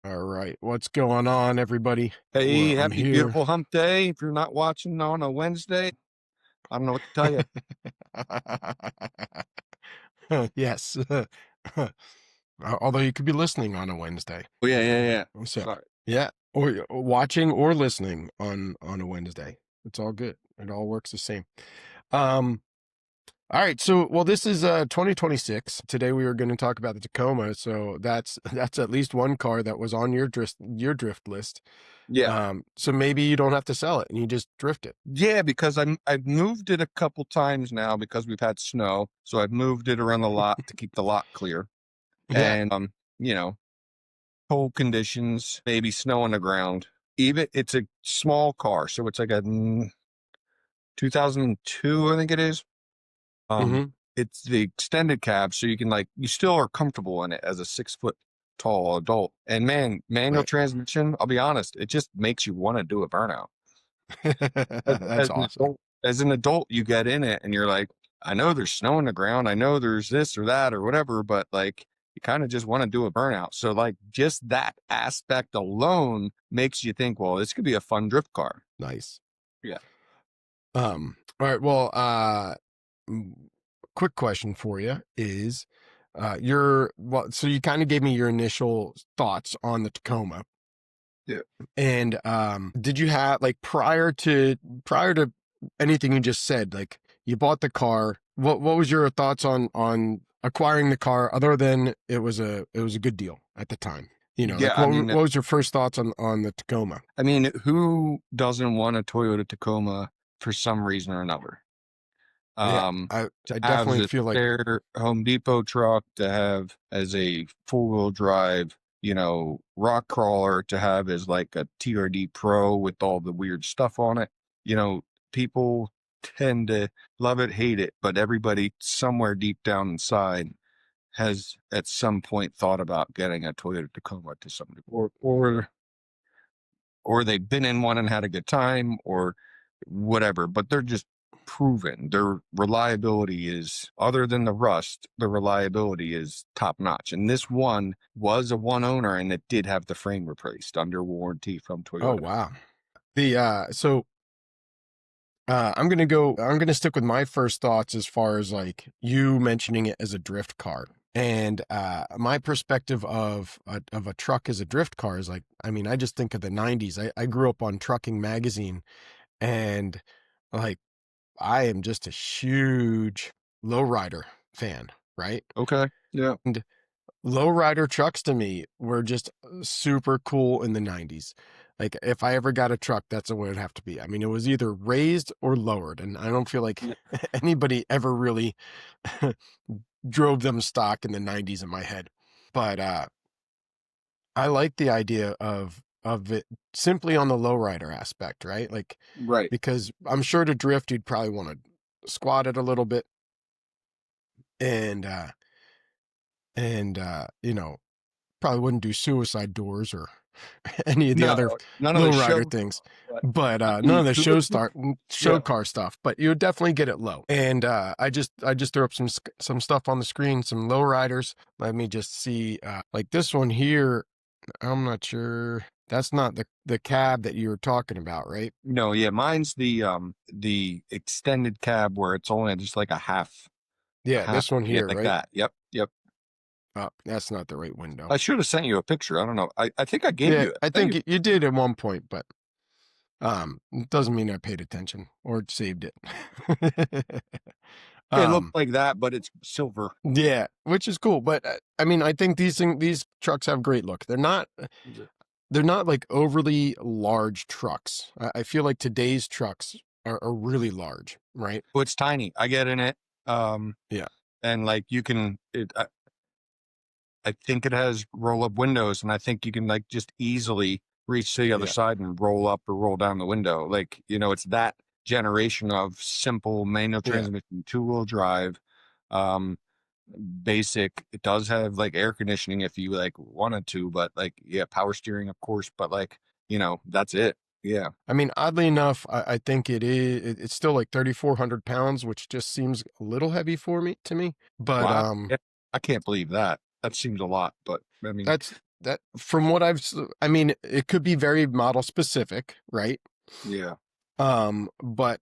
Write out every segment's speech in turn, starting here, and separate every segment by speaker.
Speaker 1: All right. What's going on, everybody?
Speaker 2: Hey,
Speaker 1: I'm
Speaker 2: happy
Speaker 1: here.
Speaker 2: beautiful hump day. If you're not watching on a Wednesday, I don't know what to tell you.
Speaker 1: Yes. Although you could be listening on a Wednesday.
Speaker 2: Oh, yeah.
Speaker 1: So,
Speaker 2: Sorry.
Speaker 1: yeah, or watching or listening on a Wednesday. It's all good. It all works the same. Um all right. So, well, this is 2026. Today we were going to talk about the Tacoma. So that's at least one car that was on your drift list.
Speaker 2: Yeah.
Speaker 1: So maybe you don't have to sell it and you just drift it.
Speaker 2: Yeah, because I've moved it a couple times now because we've had snow. So I've moved it around the lot to keep the lot clear.
Speaker 1: Yeah.
Speaker 2: And you know, cold conditions, maybe snow on the ground. Even it's a small car, so it's like a 2002, I think it is. Um,
Speaker 1: Mm-hmm.
Speaker 2: it's the extended cab, so you can you still are comfortable in it as a 6 foot tall adult. And man, manual
Speaker 1: Right.
Speaker 2: transmission, I'll be honest, it just makes you want to do a burnout. As,
Speaker 1: That's
Speaker 2: as an
Speaker 1: awesome.
Speaker 2: adult, as an adult, you get in it and you're like, I know there's snow on the ground, I know there's this or that or whatever, but you kind of just want to do a burnout. So just that aspect alone makes you think, well, this could be a fun drift car.
Speaker 1: Nice.
Speaker 2: Yeah.
Speaker 1: All right. Well, mm, quick question for you is, so you kind of gave me your initial thoughts on the Tacoma.
Speaker 2: Yeah.
Speaker 1: And did you have like prior to anything you just said, like you bought the car, what was your thoughts on acquiring the car other than it was a good deal at the time?
Speaker 2: Yeah.
Speaker 1: Like what was your first thoughts on the Tacoma?
Speaker 2: Who doesn't want a Toyota Tacoma for some reason or another?
Speaker 1: Yeah,
Speaker 2: Um,
Speaker 1: I
Speaker 2: to
Speaker 1: I
Speaker 2: have as
Speaker 1: definitely
Speaker 2: a
Speaker 1: feel like
Speaker 2: spare Home Depot truck, to have as a four-wheel drive, rock crawler, to have as like a TRD Pro with all the weird stuff on it. People tend to love it, hate it, but everybody somewhere deep down inside has at some point thought about getting a Toyota Tacoma to some degree, or they've been in one and had a good time or whatever, but they're just proven. Their reliability is, other than the rust, the reliability is top notch. And this one was a one owner and it did have the frame replaced under warranty from
Speaker 1: oh
Speaker 2: Toyota.
Speaker 1: wow. I'm gonna stick with my first thoughts as far as like you mentioning it as a drift car. And my perspective of a truck as a drift car is like, I mean, I just think of the 90s. I grew up on Trucking Magazine, and like I am just a huge lowrider fan, right?
Speaker 2: Okay. Yeah.
Speaker 1: And lowrider trucks to me were just super cool in the 90s. Like if I ever got a truck, that's the way it'd have to be. I mean, it was either raised or lowered, and I don't feel like
Speaker 2: Yeah.
Speaker 1: anybody ever really drove them stock in the 90s in my head. But I like the idea of it simply on the lowrider aspect, right? Like
Speaker 2: Right.
Speaker 1: because I'm sure to drift you'd probably want to squat it a little bit and probably wouldn't do suicide doors or any of the
Speaker 2: No,
Speaker 1: other
Speaker 2: none of the show
Speaker 1: lowrider things,
Speaker 2: stuff, but
Speaker 1: but
Speaker 2: I
Speaker 1: none
Speaker 2: mean,
Speaker 1: of the
Speaker 2: who would,
Speaker 1: show
Speaker 2: yeah.
Speaker 1: car stuff. But you would definitely get it low. And I just threw up some stuff on the screen, some lowriders. Let me just see, like this one here. I'm not sure. That's not the cab that you were talking about, right?
Speaker 2: No, yeah, mine's the extended cab where it's only just like a
Speaker 1: Yeah,
Speaker 2: half,
Speaker 1: this one
Speaker 2: yeah,
Speaker 1: here,
Speaker 2: like
Speaker 1: right?
Speaker 2: that. Yep.
Speaker 1: Oh, that's not the right window.
Speaker 2: I should have sent you a picture. I don't know. I think I gave
Speaker 1: Yeah,
Speaker 2: you it.
Speaker 1: I
Speaker 2: I think
Speaker 1: think you did at one point, but it doesn't mean I paid attention or saved it.
Speaker 2: it looked
Speaker 1: um,
Speaker 2: like that, but it's silver.
Speaker 1: yeah, which is cool. But I mean, I think these trucks have great look. They're not like overly large trucks. I feel like today's trucks are really large, right?
Speaker 2: Oh, it's tiny. I get in it. Um,
Speaker 1: Yeah,
Speaker 2: and you can, I think it has roll up windows, and I think you can just easily reach to the other
Speaker 1: yeah,
Speaker 2: side and roll up or roll down the window. It's that generation of simple manual
Speaker 1: yeah.
Speaker 2: transmission, two-wheel drive. Um, Basic. It does have air conditioning if you wanted to, but yeah, power steering, of course, but that's it. Yeah.
Speaker 1: I mean, oddly enough, I think it's still like 3,400 pounds, which just seems a little heavy for me to me. But
Speaker 2: Wow. Yeah, I can't believe that. That seems a lot, but I mean,
Speaker 1: that's that from what I mean, it could be very model specific, right?
Speaker 2: Yeah.
Speaker 1: But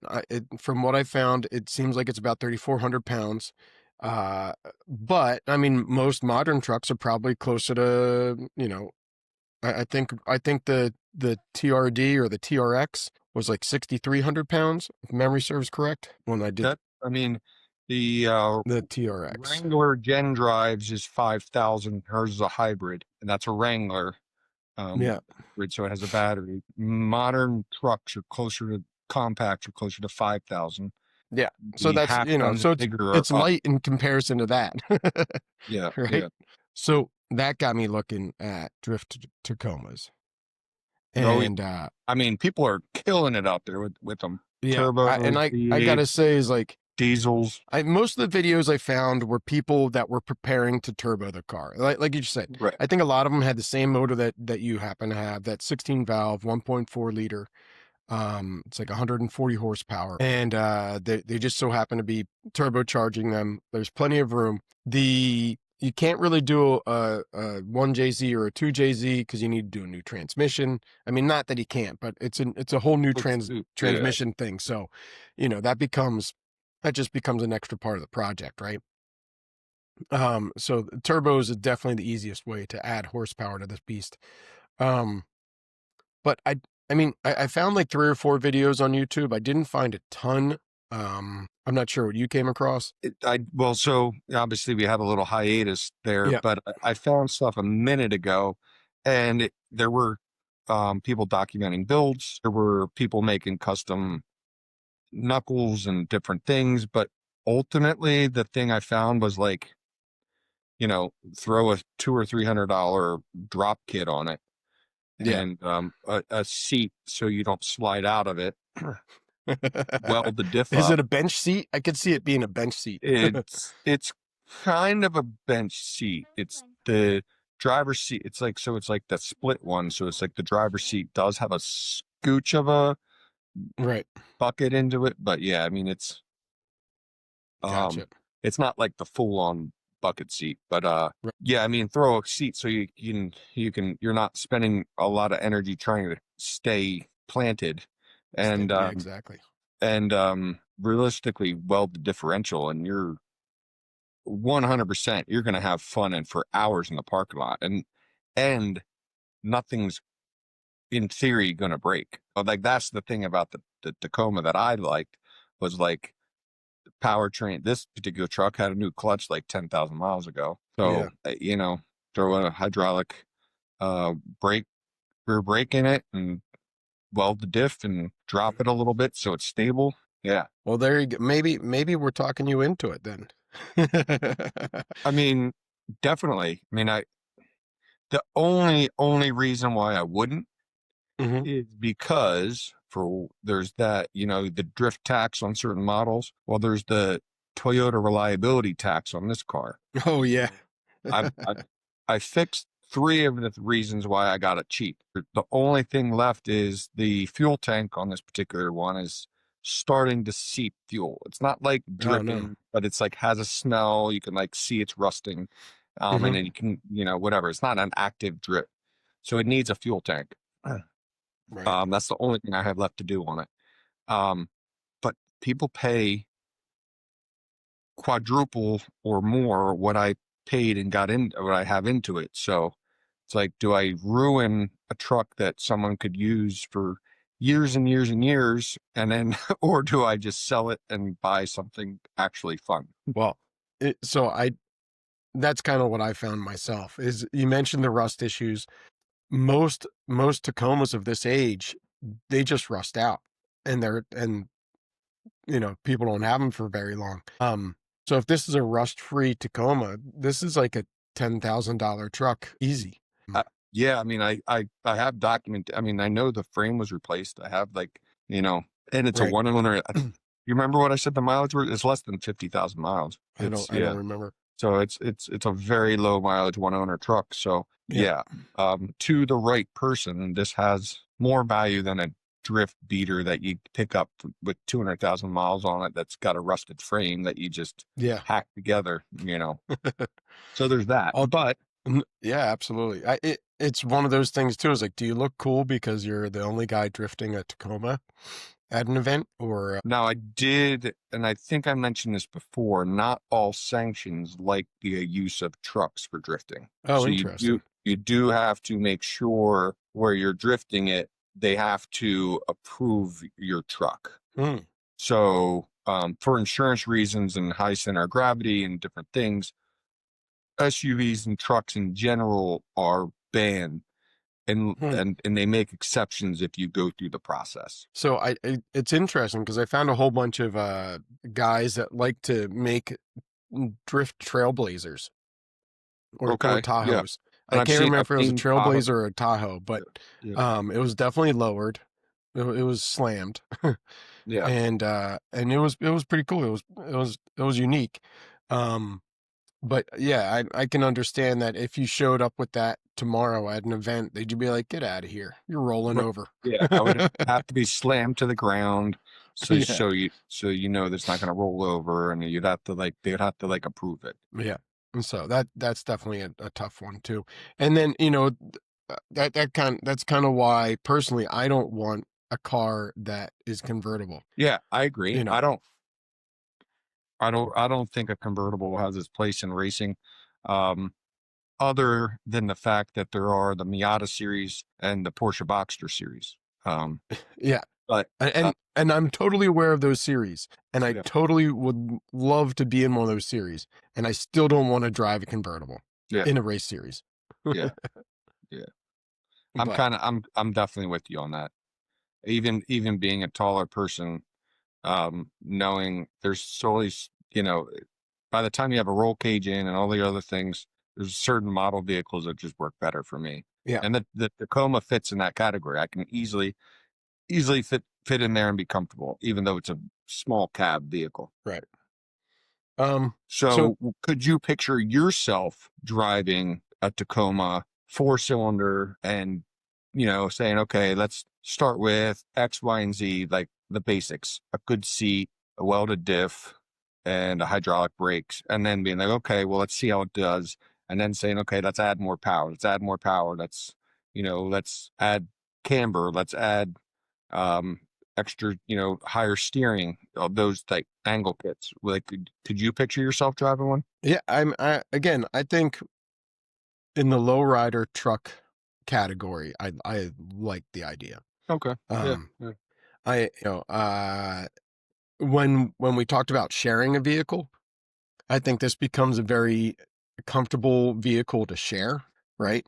Speaker 1: from what I found, it seems like it's about 3,400 pounds. Uh, but I mean, most modern trucks are probably closer to, I think the TRD or the TRX was like 6,300 pounds, if memory serves correct. When I did
Speaker 2: That, I mean, the
Speaker 1: the TRX.
Speaker 2: Wrangler Gen Drives is 5,000. Hers is a hybrid, and that's a Wrangler
Speaker 1: Yeah,
Speaker 2: hybrid, so it has a battery. Modern trucks are closer to compacts are closer to 5,000.
Speaker 1: yeah. So
Speaker 2: The
Speaker 1: that's
Speaker 2: half tons
Speaker 1: so
Speaker 2: and
Speaker 1: it's
Speaker 2: bigger are
Speaker 1: it's
Speaker 2: up.
Speaker 1: light in comparison to that,
Speaker 2: Yeah,
Speaker 1: right?
Speaker 2: yeah.
Speaker 1: So that got me looking at drift Tacomas,
Speaker 2: Oh,
Speaker 1: and
Speaker 2: I mean, people are killing it out there with them.
Speaker 1: yeah,
Speaker 2: Turbos,
Speaker 1: I gotta
Speaker 2: V8s,
Speaker 1: say is like
Speaker 2: diesels.
Speaker 1: most of the videos I found were people that were preparing to turbo the car. Like you just said,
Speaker 2: Right.
Speaker 1: I think a lot of them had the same motor that you happen to have, that 16 valve, 1.4 liter. It's like 140 horsepower, and they just so happen to be turbocharging them. There's plenty of room. You can't really do a 1JZ or a 2JZ because you need to do a new transmission. I mean, not that you can't, but it's a whole new
Speaker 2: Yeah.
Speaker 1: transmission thing. So, that just becomes an extra part of the project, right? So turbos is definitely the easiest way to add horsepower to this beast. Um, but I mean, I found like 3 or 4 videos on YouTube. I didn't find a ton. I'm not sure what you came across.
Speaker 2: Well, so obviously we had a little hiatus there,
Speaker 1: Yeah,
Speaker 2: but I found stuff a minute ago, and there were people documenting builds. There were people making custom knuckles and different things, but ultimately the thing I found was like, throw a $200 or $300 drop kit on it
Speaker 1: yeah.
Speaker 2: and a seat so you don't slide out of it. Weld the diff
Speaker 1: Is
Speaker 2: up.
Speaker 1: it a bench seat? I could see it being a bench seat.
Speaker 2: It's kind of a bench seat. It's the driver's seat. It's like the split one. So it's like the driver's seat does have a scooch of a
Speaker 1: Right.
Speaker 2: bucket into it, but yeah, I mean um
Speaker 1: Gotcha.
Speaker 2: it's not like the full on bucket seat, but
Speaker 1: Right.
Speaker 2: yeah, I mean throw a seat so you're not spending a lot of energy trying to stay planted and
Speaker 1: Yeah, exactly.
Speaker 2: realistically weld the differential and you're 100% you're going to have fun and for hours in the parking lot and nothing's in theory going to break. Like that's the thing about the Tacoma that I liked was like the powertrain. This particular truck had a new clutch like 10,000 miles ago.
Speaker 1: Yeah.
Speaker 2: So, throw a hydraulic uh brake rear brake in it and weld the diff and drop it a little bit so it's stable. Yeah.
Speaker 1: Well, there you go. Maybe we're talking you into it then.
Speaker 2: I mean, definitely. I mean, the only reason why I wouldn't
Speaker 1: Hmm.
Speaker 2: is because there's that, the drift tax on certain models. Well, there's the Toyota reliability tax on this car.
Speaker 1: Oh yeah.
Speaker 2: I I, I fixed three of the reasons why I got it cheap. The only thing left is the fuel tank on this particular one is starting to seep fuel. It's not like
Speaker 1: Oh no.
Speaker 2: dripping, but it's like has a smell. You can like see it's rusting. And
Speaker 1: Hmm.
Speaker 2: then you can, whatever. It's not an active drip. So it needs a fuel tank.
Speaker 1: Right.
Speaker 2: That's the only thing I have left to do on it. Um, but people pay quadruple or more what I paid and got in what I have into it. So it's like, do I ruin a truck that someone could use for years and years and years, and then, or do I just sell it and buy something actually fun?
Speaker 1: Well, so I that's kind of what I found myself. Is you mentioned the rust issues. Most Tacomas of this age, they just rust out, and people don't have them for very long. So if this is a rust-free Tacoma, this is like a $10,000 truck, easy.
Speaker 2: Uh, yeah, I mean, I have document. I mean, I know the frame was replaced. I have like, and it's a
Speaker 1: Right.
Speaker 2: one owner. You remember what I said the mileage was? It's less than 50,000 miles. It's
Speaker 1: I
Speaker 2: yeah.
Speaker 1: don't remember.
Speaker 2: So it's a very low mileage one owner truck. So
Speaker 1: Yeah.
Speaker 2: yeah, to the right person, this has more value than a drift beater that you pick up with 200,000 miles on it that's got a rusted frame that you just
Speaker 1: Yeah.
Speaker 2: hack together. So there's that.
Speaker 1: I'll
Speaker 2: But
Speaker 1: yeah, absolutely. it's one of those things too. Is like, do you look cool because you're the only guy drifting a Tacoma at an event, or
Speaker 2: Now, I did, and I think I mentioned this before, not all sanctions like the use of trucks for drifting.
Speaker 1: oh,
Speaker 2: So
Speaker 1: interesting.
Speaker 2: you do have to make sure where you're drifting it, they have to approve your truck.
Speaker 1: Hmm.
Speaker 2: So, for insurance reasons and high center of gravity and different things, SUVs and trucks in general are banned, and
Speaker 1: Hmm.
Speaker 2: they make exceptions if you go through the process.
Speaker 1: So it's interesting because I found a whole bunch of guys that like to make drift trailblazers or
Speaker 2: Okay, yeah,
Speaker 1: Tahoes.
Speaker 2: and
Speaker 1: I can't remember
Speaker 2: I've
Speaker 1: if it was a
Speaker 2: seen Tahoe.
Speaker 1: Trailblazer or a Tahoe, but
Speaker 2: Yeah, yeah,
Speaker 1: it was definitely lowered. It was slammed,
Speaker 2: yeah.
Speaker 1: and it was pretty cool. It was unique. Um, but yeah, I can understand that if you showed up with that tomorrow at an event, they'd be like, "Get out of here! You're rolling
Speaker 2: Right.
Speaker 1: over."
Speaker 2: Yeah, I would have to be slammed to the ground,
Speaker 1: Yeah,
Speaker 2: so you know that's not going to roll over, and you'd have to like they'd have to like approve it.
Speaker 1: yeah. And so that's definitely a tough one too. And then that's kind of why personally I don't want a car that is convertible.
Speaker 2: Yeah, I agree.
Speaker 1: You know,
Speaker 2: I don't think a convertible has its place in racing, um, other than the fact that there are the Miata series and the Porsche Boxster series. Um,
Speaker 1: yeah.
Speaker 2: but
Speaker 1: And
Speaker 2: uh,
Speaker 1: and, and I'm totally aware of those series, and I
Speaker 2: yeah,
Speaker 1: totally would love to be in one of those series, and I still don't want to drive a convertible
Speaker 2: yeah,
Speaker 1: in a race series.
Speaker 2: yeah, yeah.
Speaker 1: But
Speaker 2: I'm definitely with you on that. Even being a taller person, knowing there's solely, you know, by the time you have a roll cage in and all the other things, there's certain model vehicles that just work better for me.
Speaker 1: yeah,
Speaker 2: And the Tacoma fits in that category. I can easily fit in there and be comfortable, even though it's a small cab vehicle.
Speaker 1: right. Um, so
Speaker 2: So could you picture yourself driving a Tacoma 4 cylinder and, saying, okay, let's start with X, Y, and Z, like the basics, a good seat, a welded diff, and a hydraulic brakes, and then being like, okay, well, let's see how it does. And then saying, okay, let's add more power. Let's add more power. Let's add camber. Let's add um, extra, higher steering, those like angle kits. Like, could you picture yourself driving one?
Speaker 1: yeah, I think in the lowrider truck category, I like the idea.
Speaker 2: Okay. Yeah.
Speaker 1: Um,
Speaker 2: Yeah.
Speaker 1: I when we talked about sharing a vehicle, I think this becomes a very comfortable vehicle to share, right?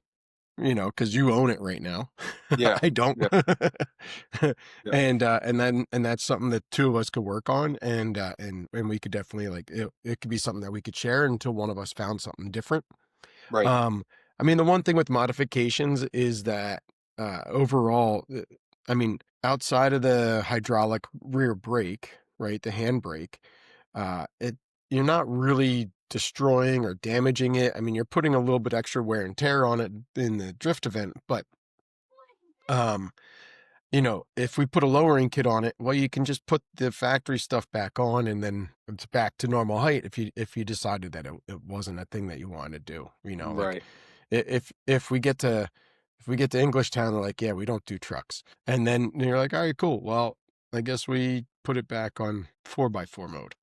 Speaker 1: Because you own it right now.
Speaker 2: Yeah.
Speaker 1: I don't.
Speaker 2: Yeah. Yeah.
Speaker 1: And that's something that two of us could work on, and we could definitely like it could be something that we could share until one of us found something different.
Speaker 2: Right.
Speaker 1: Um, I mean, the one thing with modifications is that overall, I mean, outside of the hydraulic rear brake, right, the handbrake, it you're not really destroying or damaging it. I mean, you're putting a little bit extra wear and tear on it in the drift event, but um, if we put a lowering kit on it, well, you can just put the factory stuff back on, and then it's back to normal height if you decided that it wasn't a thing that you wanted to do. Like
Speaker 2: Right.
Speaker 1: if we get to English Town, they're like, yeah, we don't do trucks, and then you're like, all right, cool. Well, I guess we put it back on 4x4 mode.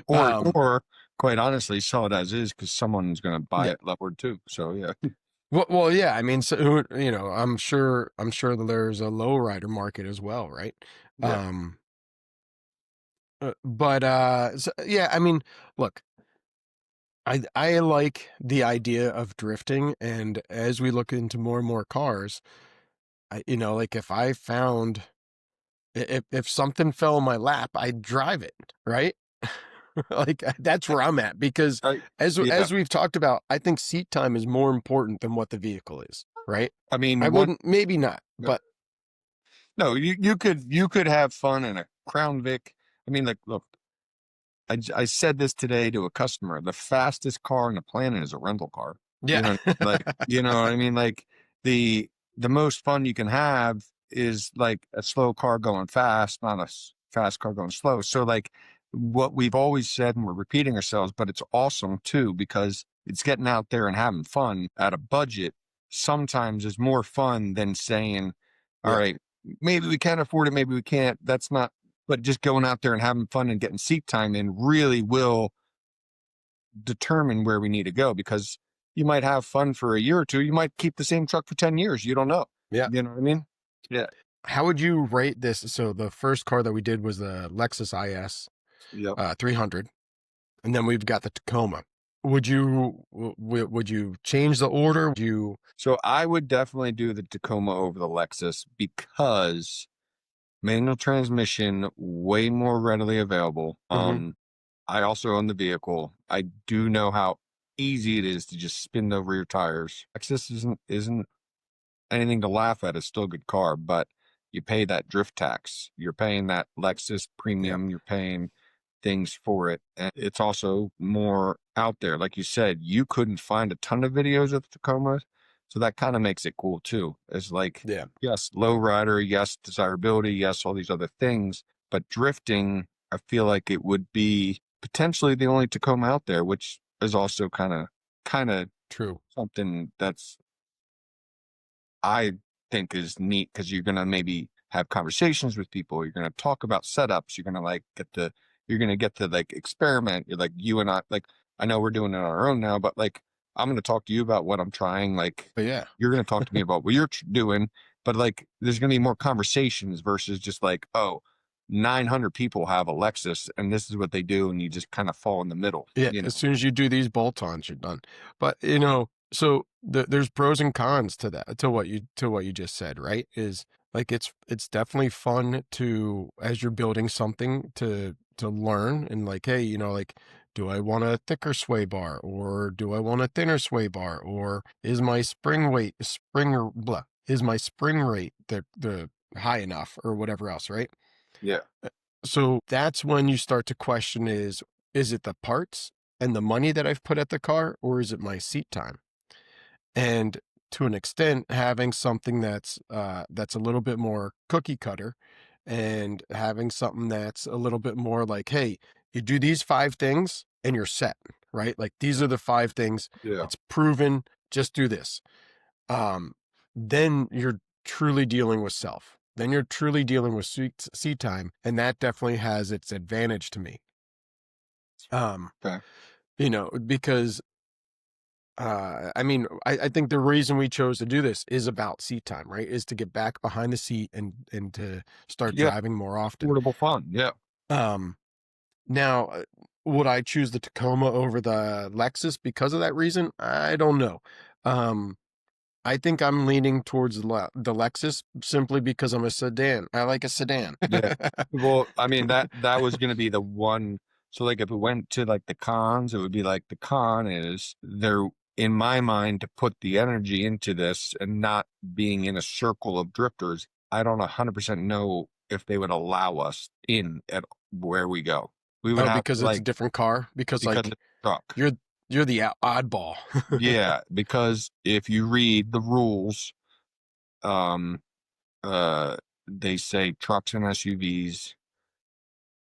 Speaker 1: um,
Speaker 2: Or quite honestly, sell it as is because someone's going to buy
Speaker 1: yeah.
Speaker 2: it lowered too. So yeah.
Speaker 1: Well, yeah. I mean, so I'm sure that there's a lowrider market as well, right?
Speaker 2: Yeah.
Speaker 1: Um, but yeah, I mean, look, I like the idea of drifting, and as we look into more and more cars, like if I found if something fell in my lap, I'd drive it, right? Like that's where I'm at because
Speaker 2: I, yeah.
Speaker 1: as we've talked about, I think seat time is more important than what the vehicle is, right?
Speaker 2: I
Speaker 1: I
Speaker 2: mean,
Speaker 1: wouldn't, maybe not, but
Speaker 2: no, you could have fun in a Crown Vic. I mean, like, look, I said this today to a customer. The fastest car on the planet is a rental car.
Speaker 1: yeah,
Speaker 2: You know what I mean? Like the the most fun you can have is like a slow car going fast, not a fast car going slow. So like what we've always said, and we're repeating ourselves, but it's awesome too because it's getting out there and having fun at a budget sometimes is more fun than saying, all
Speaker 1: Yeah.
Speaker 2: right, maybe we can afford it, maybe we can't. That's not, but just going out there and having fun and getting seat time in really will determine where we need to go, because you might have fun for a year or two. You might keep the same truck for 10 years. You don't know.
Speaker 1: Yeah.
Speaker 2: You know what I mean? Yeah.
Speaker 1: How would you rate this? So the first car that we did was the Lexus IS
Speaker 2: Yep.
Speaker 1: 300, and then we've got the Tacoma. Would you change the order? Would you?
Speaker 2: So I would definitely do the Tacoma over the Lexus, because manual transmission way more readily available.
Speaker 1: Mhm.
Speaker 2: I also own the vehicle. I do know how easy it is to just spin over your tires. Lexus isn't anything to laugh at. It's still a good car, but you pay that drift tax. You're paying that Lexus
Speaker 1: Yep.
Speaker 2: premium. You're paying things for it. And it's also more out there. Like you said, you couldn't find a ton of videos of the Tacoma. So that kind of makes it cool too. It's like,
Speaker 1: Yeah.
Speaker 2: yes, low rider, yes, desirability, yes, all these other things. But drifting, I feel like it would be potentially the only Tacoma out there, which is also kind of
Speaker 1: True.
Speaker 2: something that's I think is neat, because you're gonna maybe have conversations with people. You're gonna talk about setups. You're gonna like you're gonna get to like experiment. You're like you and I like I know we're doing it on our own now, but like I'm gonna talk to you about what I'm trying. Like
Speaker 1: But yeah.
Speaker 2: you're gonna talk to me about what you're doing. But like there's gonna be more conversations versus just like, oh, 900 people have a Lexus and this is what they do, and you just kind of fall in the middle,
Speaker 1: Yeah,
Speaker 2: you
Speaker 1: as
Speaker 2: know?
Speaker 1: soon as you do these bolt-ons, you're done. But, so there's pros and cons to that, to what you just said, right? Is like it's definitely fun to, as you're building something, to learn and like, hey, like, do I want a thicker sway bar or do I want a thinner sway bar, or is my spring rate the high enough or whatever else, right?
Speaker 2: Yeah.
Speaker 1: So that's when you start to question, is it the parts and the money that I've put at the car, or is it my seat time? And to an extent, having something that's a little bit more cookie cutter, and having something that's a little bit more like, hey, you do these 5 things and you're set, right? Like these are the 5 things.
Speaker 2: Yeah.
Speaker 1: It's proven. Just do this. Um, then you're truly dealing with self. Then you're truly dealing with seat time, and that definitely has its advantage to me. Um,
Speaker 2: Okay.
Speaker 1: because I mean, I think the reason we chose to do this is about seat time, right? Is to get back behind the seat and to start
Speaker 2: Yeah.
Speaker 1: driving more often.
Speaker 2: Affordable fun. Yeah.
Speaker 1: Um, now, would I choose the Tacoma over the Lexus because of that reason? I don't know. Um, I think I'm leaning towards the Lexus simply because I'm a sedan. I like a sedan.
Speaker 2: Yeah. Well, I mean that was gonna be the one. So like if we went to like the cons, it would be like the con is they're in my mind to put the energy into this and not being in a circle of drifters. I don't 100% know if they would allow us in at where we go. We would
Speaker 1: Oh,
Speaker 2: have
Speaker 1: because
Speaker 2: to
Speaker 1: it's a
Speaker 2: like
Speaker 1: different car? Because
Speaker 2: because
Speaker 1: like
Speaker 2: it's a truck.
Speaker 1: you're the oddball.
Speaker 2: Yeah, because if you read the rules, um, uh, they say trucks and SUVs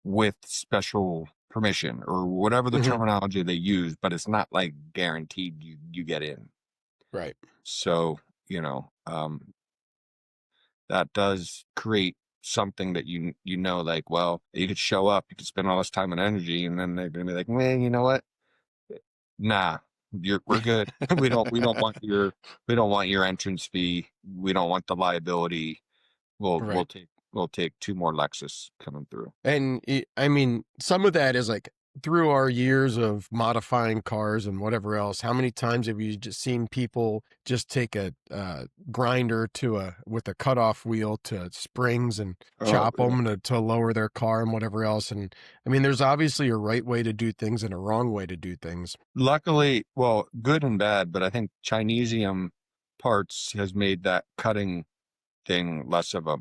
Speaker 2: with special permission or whatever the
Speaker 1: Mhm.
Speaker 2: terminology they use, but it's not like guaranteed you get in.
Speaker 1: Right.
Speaker 2: So, that does create something that you know, like, well, you could show up, you could spend all this time and energy, and then they're gonna be like, man, you know what? Nah, we're good. We don't want your entrance fee. We don't want the liability. We'll we'll
Speaker 1: Right.
Speaker 2: take we'll take two more Lexus coming through.
Speaker 1: And I mean, some of that is like through our years of modifying cars and whatever else. How many times have you just seen people just take a grinder with a cutoff wheel to springs and
Speaker 2: Oh
Speaker 1: chop
Speaker 2: yeah.
Speaker 1: them to lower their car and whatever else? And I mean, there's obviously a right way to do things and a wrong way to do things.
Speaker 2: Luckily, well, good and bad, but I think Chinesium parts has made that cutting thing less of a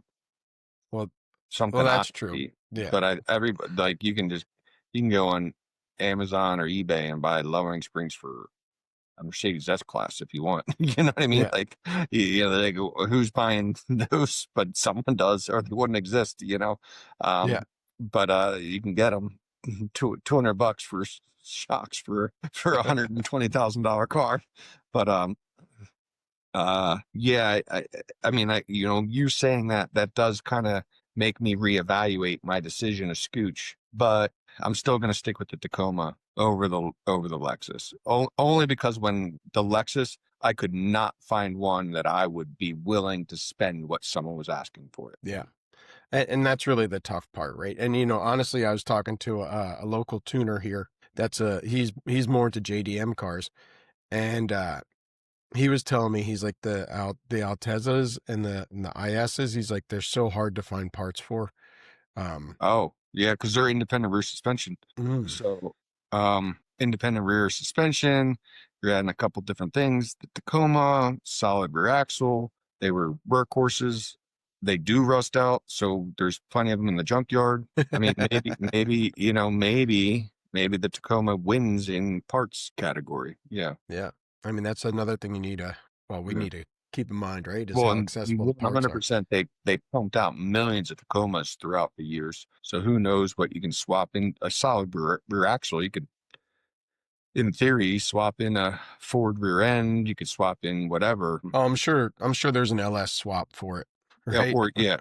Speaker 1: Well, well,
Speaker 2: something
Speaker 1: that's true.
Speaker 2: oddity.
Speaker 1: Yeah.
Speaker 2: But everybody like you can go on Amazon or eBay and buy lowering springs for a Mercedes S class if you want. You know what I mean?
Speaker 1: Yeah.
Speaker 2: Like, they go, who's buying those? But someone does, or they wouldn't exist.
Speaker 1: Yeah.
Speaker 2: Um, but you can get them $200 for shocks for $120,000 car. But Yeah, I mean, you saying that does kind of make me reevaluate my decision of Scooch, but I'm still going to stick with the Tacoma over the Lexus. Only because when the Lexus, I could not find one that I would be willing to spend what someone was asking for it.
Speaker 1: Yeah. And that's really the tough part, right? And honestly, I was talking to a local tuner here. That's he's more into JDM cars, and he was telling me he's like the Altezas and the ISs. He's like they're so hard to find parts for. Um,
Speaker 2: Oh, yeah, because they're independent rear suspension.
Speaker 1: mm,
Speaker 2: So, independent rear suspension, you're adding a couple different things. The Tacoma, solid rear axle. They were workhorses. They do rust out, so there's plenty of them in the junkyard. I mean, maybe the Tacoma wins in parts category. Yeah.
Speaker 1: yeah, I mean that's another thing you need to. Well, we
Speaker 2: Yeah.
Speaker 1: need to keep in mind, right? Is
Speaker 2: Well,
Speaker 1: how
Speaker 2: and
Speaker 1: accessible the parts are.
Speaker 2: 100% they pumped out millions of Tacomas throughout the years. So who knows what you can swap in a solid rear axle. You could, in theory, swap in a Ford rear end. You could swap in whatever.
Speaker 1: Oh, I'm sure there's an LS swap for it,
Speaker 2: Yeah,
Speaker 1: right?
Speaker 2: or yeah.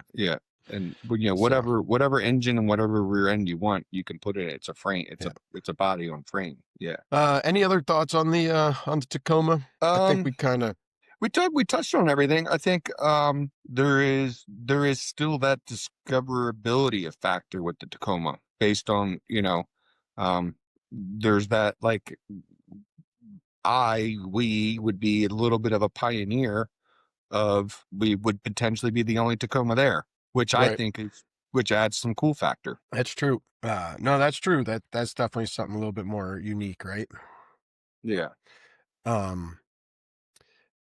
Speaker 2: And
Speaker 1: So
Speaker 2: whatever engine and whatever rear end you want, you can put it. It's a frame.
Speaker 1: yeah.
Speaker 2: It's a body on frame. Yeah.
Speaker 1: Any other thoughts on the Tacoma? I think
Speaker 2: Um,
Speaker 1: we kind of
Speaker 2: we touched on everything. I think there is still that discoverability factor with the Tacoma based on, there's that like we would be a little bit of a pioneer of we would potentially be the only Tacoma there, which I
Speaker 1: right.
Speaker 2: think is which adds some cool factor.
Speaker 1: That's true. No, that's true. That's definitely something a little bit more unique, right?
Speaker 2: Yeah.
Speaker 1: Um,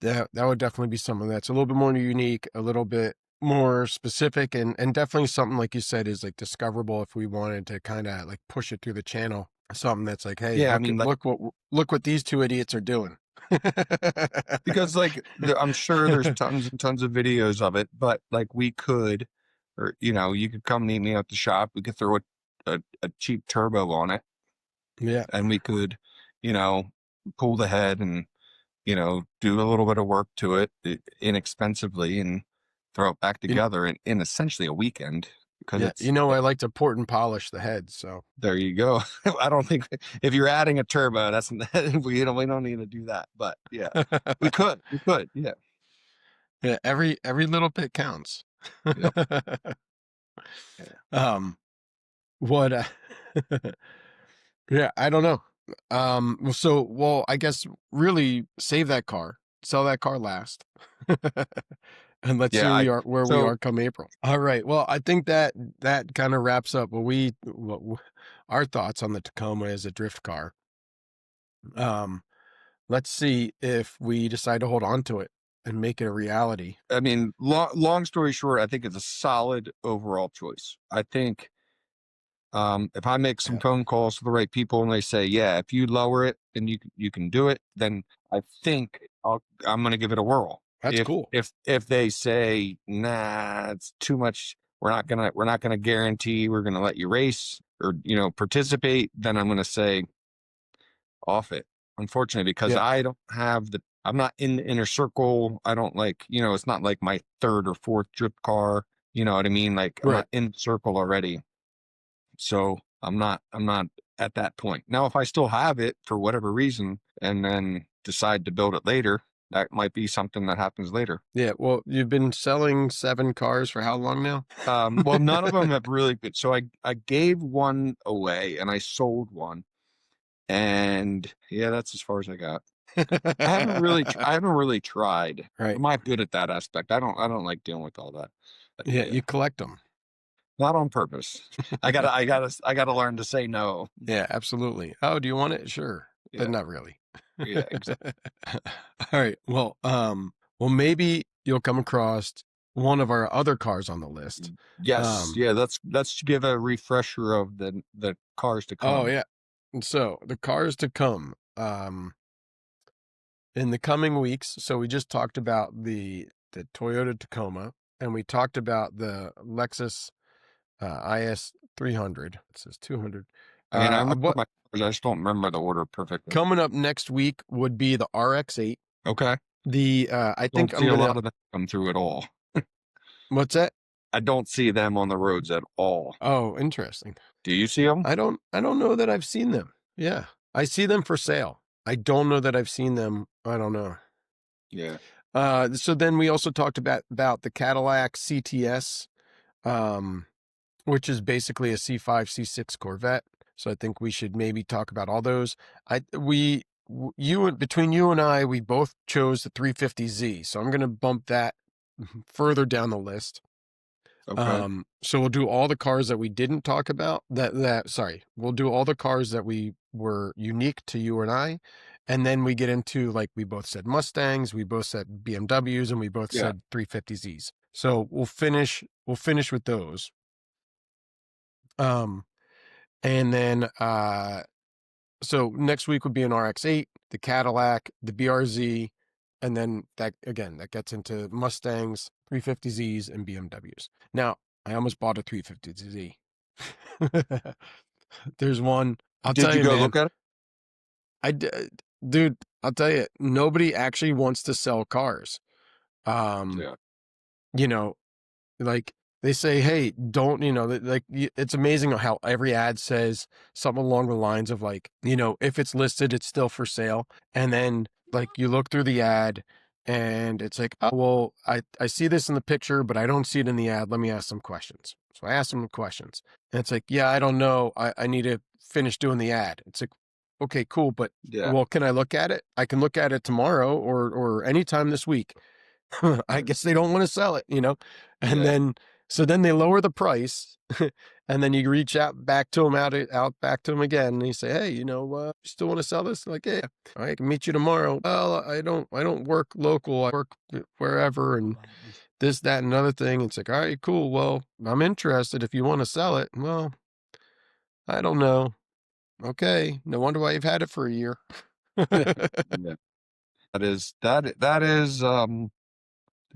Speaker 1: that would definitely be something that's a little bit more unique, a little bit more specific, and definitely something like you said is like discoverable if we wanted to kind of like push it through the channel. Something that's like, hey,
Speaker 2: Yeah, I mean, like
Speaker 1: look what these two idiots are doing.
Speaker 2: because like I'm sure there's tons and tons of videos of it, but like we could, or you could come meet me at the shop. We could throw a cheap turbo on it,
Speaker 1: Yeah.
Speaker 2: and we could, you know, pull the head and do a little bit of work to it inexpensively and throw it back
Speaker 1: You,
Speaker 2: together in essentially a weekend because
Speaker 1: yeah.
Speaker 2: it's
Speaker 1: I like to port and polish the head, so
Speaker 2: there you go. I don't think if you're adding a turbo, that's we don't need to do that. But yeah, we could, yeah,
Speaker 1: yeah, every little bit counts.
Speaker 2: yep, yeah,
Speaker 1: um, what? Yeah, I don't know. Well, I guess really save that car, sell that car last, and let's see
Speaker 2: yeah. I
Speaker 1: where we
Speaker 2: so
Speaker 1: are come April. All right. Well, I think that kind of wraps up our thoughts on the Tacoma as a drift car. Um, let's see if we decide to hold on to it and make it a reality.
Speaker 2: I mean, long story short, I think it's a solid overall choice. I think if I make some
Speaker 1: Yeah,
Speaker 2: phone calls to the right people and they say, yeah, if you lower it and you can do it, then I think I'm going to give it a whirl.
Speaker 1: that's cool.
Speaker 2: If they say, nah, it's too much, we're not gonna guarantee we're gonna let you race or participate, then I'm going to say off it. Unfortunately, because
Speaker 1: Yeah,
Speaker 2: I'm not in the inner circle. I don't like, it's not like my third or fourth drip car. You know what I mean? Like I'm
Speaker 1: right.
Speaker 2: not in the circle already. So I'm not at that point. Now, if I still have it for whatever reason and then decide to build it later, that might be something that happens later.
Speaker 1: Yeah. Well, you've been selling 7 cars for how long now?
Speaker 2: Well, none of them have really been. So I gave one away and I sold one, and yeah, that's as far as I got. I haven't really tried.
Speaker 1: Right.
Speaker 2: I'm not good at that aspect. I don't like dealing with all that. But
Speaker 1: Yeah,
Speaker 2: yeah,
Speaker 1: you collect them.
Speaker 2: not on purpose. I gotta learn to say no.
Speaker 1: Yeah, absolutely. Oh, do you want it? Sure, but
Speaker 2: Yeah,
Speaker 1: not really.
Speaker 2: yeah, exactly.
Speaker 1: All right. Well, maybe you'll come across one of our other cars on the list.
Speaker 2: Yes,
Speaker 1: Um,
Speaker 2: yeah. Let's give a refresher of the cars to
Speaker 1: oh
Speaker 2: come.
Speaker 1: yeah. And so the cars to come, in the coming weeks. So we just talked about the Toyota Tacoma, and we talked about the Lexus IS 300. It says 200.
Speaker 2: I mean, I remember
Speaker 1: What
Speaker 2: my cars. I just don't remember the order perfectly.
Speaker 1: coming up next week would be the RX-8.
Speaker 2: Okay.
Speaker 1: The I
Speaker 2: Don't
Speaker 1: think
Speaker 2: see
Speaker 1: I'm
Speaker 2: a
Speaker 1: gonna.
Speaker 2: lot of them come through at all.
Speaker 1: What's that?
Speaker 2: I don't see them on the roads at all.
Speaker 1: Oh, interesting.
Speaker 2: Do you see them?
Speaker 1: I don't know that I've seen them. Yeah. I see them for sale. I don't know that I've seen them. I don't know.
Speaker 2: Yeah.
Speaker 1: So then we also talked about the Cadillac CTS, um, which is basically a C5, C6 Corvette. So I think we should maybe talk about all those. Between you and I, we both chose the 350Z. So I'm going to bump that further down the list.
Speaker 2: Okay.
Speaker 1: So we'll do all the cars that we didn't talk about we'll do all the cars that we were unique to you and I. And then we get into, like, we both said Mustangs, we both said BMWs, and we both
Speaker 2: Yeah.
Speaker 1: said 350Zs. So we'll finish with those. Um, and then, so next week would be an RX-8, the Cadillac, the BRZ, and then that gets into Mustangs, 350Zs, and BMWs. Now, I almost bought a 350Z. There's one. I'll
Speaker 2: Did
Speaker 1: tell
Speaker 2: you
Speaker 1: you,
Speaker 2: go
Speaker 1: man.
Speaker 2: look at it?
Speaker 1: I did, dude. I'll tell you, nobody actually wants to sell cars. Um,
Speaker 2: Yeah.
Speaker 1: you know, like, they say, hey, don't, it's amazing how every ad says something along the lines of, like, if it's listed, it's still for sale. And then, like, you look through the ad and it's like, oh, well, I see this in the picture, but I don't see it in the ad. Let me ask some questions. So I asked them questions, and it's like, yeah, I don't know. I need to finish doing the ad. It's like, okay, cool. But,
Speaker 2: Yeah.
Speaker 1: well, can I look at it? I can look at it tomorrow or anytime this week. I guess they don't want to sell it. And
Speaker 2: Yeah.
Speaker 1: then, so then they lower the price, and then you reach out back to them, out back to them again, and you say, hey, you still want to sell this? Like, yeah, I can meet you tomorrow. Well, I don't work local. I work wherever, and this, that, and another thing. It's like, all right, cool. Well, I'm interested if you want to sell it. Well, I don't know. Okay, no wonder why you've had it for a year.
Speaker 2: Yeah. That is the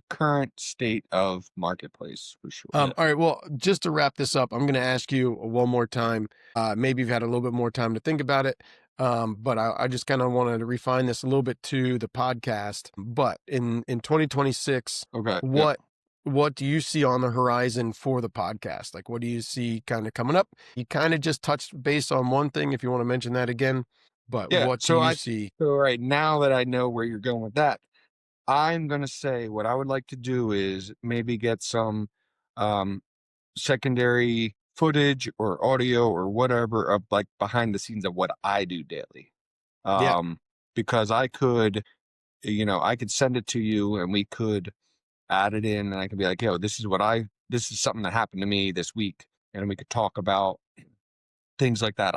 Speaker 2: current state of marketplace for sure. Yeah.
Speaker 1: All right. Well, just to wrap this up, I'm going to ask you one more time. Maybe you've had a little bit more time to think about it. But I just kind of wanted to refine this a little bit to the podcast. But in 2026,
Speaker 2: Okay. Yeah.
Speaker 1: what do you see on the horizon for the podcast? Like, what do you see kind of coming up? You kind of just touched base on one thing, if you want to mention that again. But
Speaker 2: Yeah.
Speaker 1: what do you see?
Speaker 2: So right now that I know where you're going with that, I'm gonna say what I would like to do is maybe get some um secondary footage or audio or whatever of like behind the scenes of what I do daily.
Speaker 1: Yeah.
Speaker 2: Um, because I could send it to you and we could add it in and I could be like, yo, this is something that happened to me this week. And we could talk about things like that.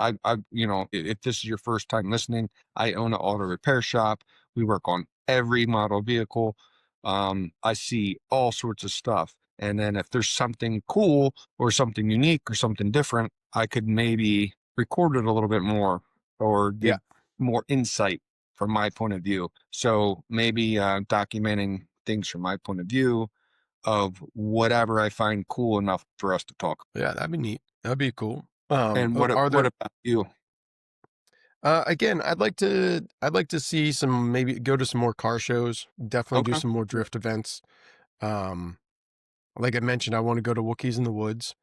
Speaker 2: If this is your first time listening, I own an auto repair shop. We work on every model vehicle. I see all sorts of stuff. And then if there's something cool or something unique or something different, I could maybe record it a little bit more or
Speaker 1: Yeah.
Speaker 2: give more insight from my point of view. So maybe documenting things from my point of view of whatever I find cool enough for us to talk.
Speaker 1: Yeah. That'd be neat. That'd be cool.
Speaker 2: And what
Speaker 1: Are
Speaker 2: what
Speaker 1: there,
Speaker 2: about you?
Speaker 1: again, I'd like to see some, maybe go to some more car shows, definitely do
Speaker 2: Okay.
Speaker 1: some more drift events. Um, like I mentioned, I want to go to Wookiees in the Woods.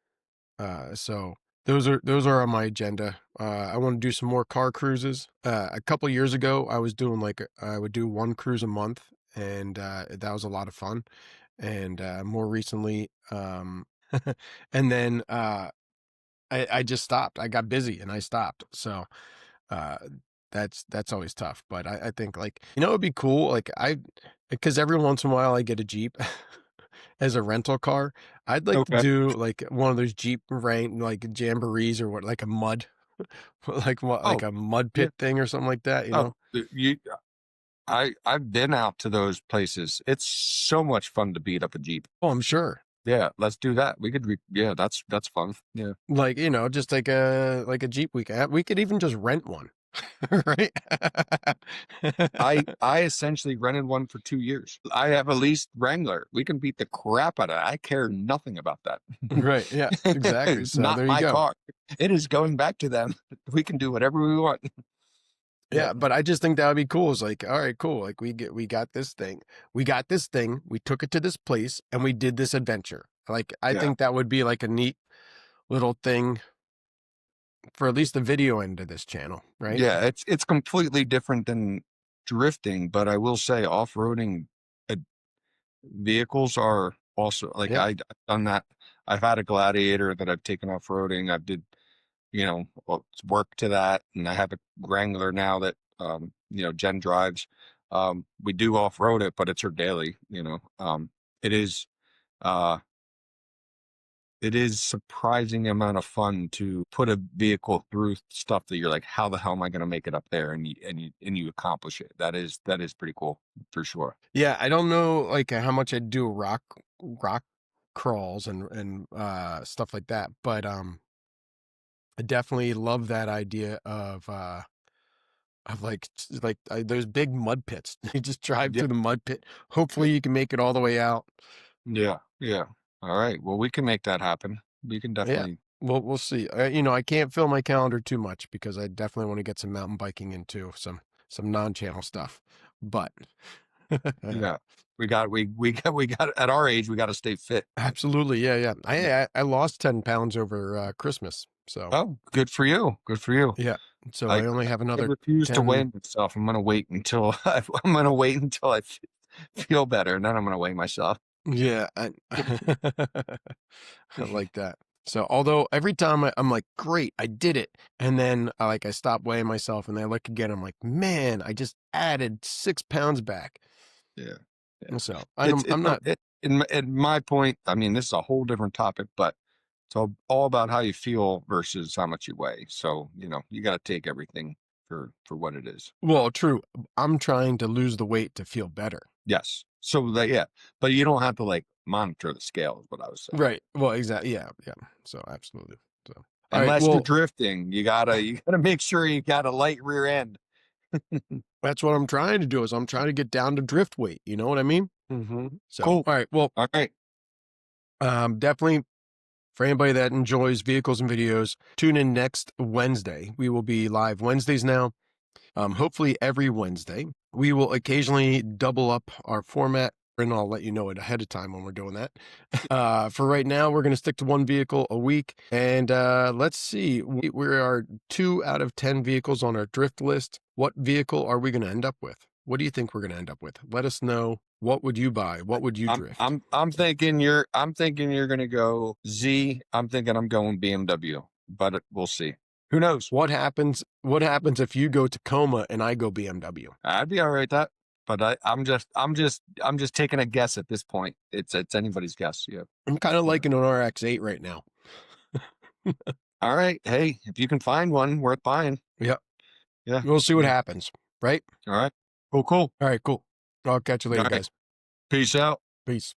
Speaker 1: So those are on my agenda. I want to do some more car cruises. A couple years ago, I would do one cruise a month, and that was a lot of fun. And more recently, and then I just stopped. I got busy and I stopped. So uh, that's always tough. But I think, like, it'd be cool. Like, because every once in a while I get a Jeep as a rental car. I'd like to
Speaker 2: Okay.
Speaker 1: do, like, one of those Jeep rank, like, jamborees, or what, like a mud, like what, like
Speaker 2: Oh,
Speaker 1: a mud
Speaker 2: yeah.
Speaker 1: pit thing or something like that.
Speaker 2: Oh, I've been out to those places. It's so much fun to beat up a Jeep.
Speaker 1: Oh, I'm sure.
Speaker 2: Yeah, let's do that. Yeah, that's fun. Yeah.
Speaker 1: Like, just like a Jeep weekend. We could even just rent one, right?
Speaker 2: I essentially rented one for 2 years. I have a leased Wrangler. We can beat the crap out of it. I care nothing about that.
Speaker 1: Right. Yeah, exactly.
Speaker 2: It's
Speaker 1: So
Speaker 2: not
Speaker 1: there you
Speaker 2: my
Speaker 1: go.
Speaker 2: car. It is going back to them. We can do whatever we want. Yeah.
Speaker 1: Yeah, but I just think that would be cool. It's like, all right, cool. Like we got this thing. We got this thing. We took it to this place and we did this adventure. Like I
Speaker 2: Yeah.
Speaker 1: think that would be like a neat little thing for at least the video end of this channel, right?
Speaker 2: Yeah. It's completely different than drifting, but I will say off-roading uh, vehicles are also like
Speaker 1: Yeah.
Speaker 2: I've done that. I've had a Gladiator that I've taken off-roading. I did, well, work to that, and I have a Wrangler now that Jen drives. We do off-road it, but it's her daily, it is uh it is surprising amount of fun to put a vehicle through stuff that you're like, how the hell am I going to make it up there? And you accomplish it. That is pretty cool for sure.
Speaker 1: Yeah, I don't know like how much I do rock crawls and stuff like that, but I definitely love that idea of like those big mud pits. You just drive
Speaker 2: Yeah,
Speaker 1: through the mud pit.
Speaker 2: yeah,
Speaker 1: Hopefully you can make it all the way out.
Speaker 2: yeah, yeah. All right. Well, we can make that happen. We can
Speaker 1: Yeah.
Speaker 2: definitely.
Speaker 1: We'll see. I can't fill my calendar too much because I definitely want to get some mountain biking into some non-channel stuff. But
Speaker 2: Yeah, we got at our age, we got to stay fit.
Speaker 1: absolutely, yeah, yeah.
Speaker 2: Yeah.
Speaker 1: I lost 10 pounds over Christmas, so
Speaker 2: Oh, good for you. Good for you.
Speaker 1: yeah. So
Speaker 2: I
Speaker 1: I only have
Speaker 2: I
Speaker 1: another
Speaker 2: refuse to weigh
Speaker 1: 10.
Speaker 2: myself. I'm gonna wait until I'm gonna wait until feel better, and then I'm gonna weigh myself.
Speaker 1: Yeah, I like that. So although every time I'm like, great, I did it, and then I stop weighing myself, and then I look again, I'm like, man, I just added 6 pounds back.
Speaker 2: Yeah. Yeah.
Speaker 1: And so
Speaker 2: It's
Speaker 1: I'm not
Speaker 2: in my point, I mean, this is a whole different topic, but it's all about how you feel versus how much you weigh. So, you got to take everything for what it is.
Speaker 1: well, true. I'm trying to lose the weight to feel better.
Speaker 2: Yes. So that, yeah, but you don't have to like monitor the scale is what I was saying.
Speaker 1: Right. Well, exactly. Yeah, yeah. So absolutely. So all right.
Speaker 2: Unless you're
Speaker 1: Well,
Speaker 2: drifting, you gotta make sure you got a light rear end.
Speaker 1: that's what I'm trying to do is I'm trying to get down to drift weight. You know what I mean?
Speaker 2: Hmm.
Speaker 1: So
Speaker 2: Cool.
Speaker 1: all right. Well,
Speaker 2: All right.
Speaker 1: definitely for anybody that enjoys vehicles and videos, tune in next Wednesday. We will be live Wednesdays now. Hopefully every Wednesday. We will occasionally double up our format, and I'll let you know it ahead of time when we're doing that. For right now, we're going to stick to one vehicle a week, and let's see. We are 2 out of 10 vehicles on our drift list. What vehicle are we going to end up with? What do you think we're going to end up with? Let us know. What would you buy? What would you
Speaker 2: I'm
Speaker 1: drift?
Speaker 2: I'm I'm thinking you're gonna go Z. I'm thinking I'm going BMW, but we'll see. Who knows?
Speaker 1: What happens? What happens if you go Tacoma and I go BMW?
Speaker 2: I'd be all right with that. But I'm just taking a guess at this point. It's anybody's guess. Yeah.
Speaker 1: I'm kind of
Speaker 2: Yeah.
Speaker 1: liking an RX-8 right now.
Speaker 2: All right. Hey, if you can find one worth buying.
Speaker 1: Yeah.
Speaker 2: Yeah.
Speaker 1: We'll see what
Speaker 2: Yeah.
Speaker 1: happens, right?
Speaker 2: All right. Cool.
Speaker 1: All right, cool. I'll catch you
Speaker 2: All
Speaker 1: later,
Speaker 2: right.
Speaker 1: guys.
Speaker 2: Peace out.
Speaker 1: Peace.